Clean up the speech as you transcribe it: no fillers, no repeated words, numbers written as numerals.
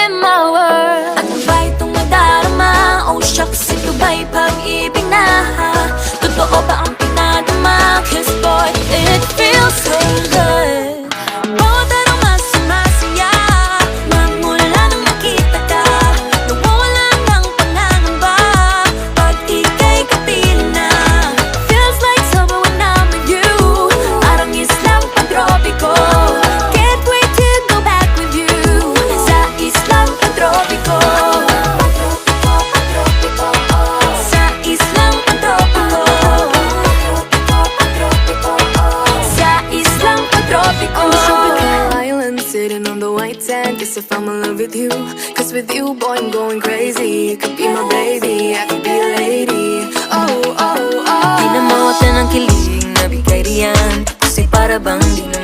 in my world. At kung ba itong nadarama, oh shucks, ito ba'y pag-ibig na? Totoo ba ang pinadama? Cause boy, it feels so good. Bawat araw mas sumasaya, magmula nang makita ka. Nawawala ng pangangamba pag ika'y kapiling na. Feels like summer when I'm with you, parang islang pantropiko. Can't wait to go back with you sa islang pantropiko. Sa islang pantropiko. Sa islang pantropiko. Island sitting on the white sand. Guess if I'm in love with you, cause with you, boy, I'm going crazy. You could be my baby, I could be a lady. Oh, oh, oh. Di na mawala ng kilig na bigay riyan, kasi para bang di na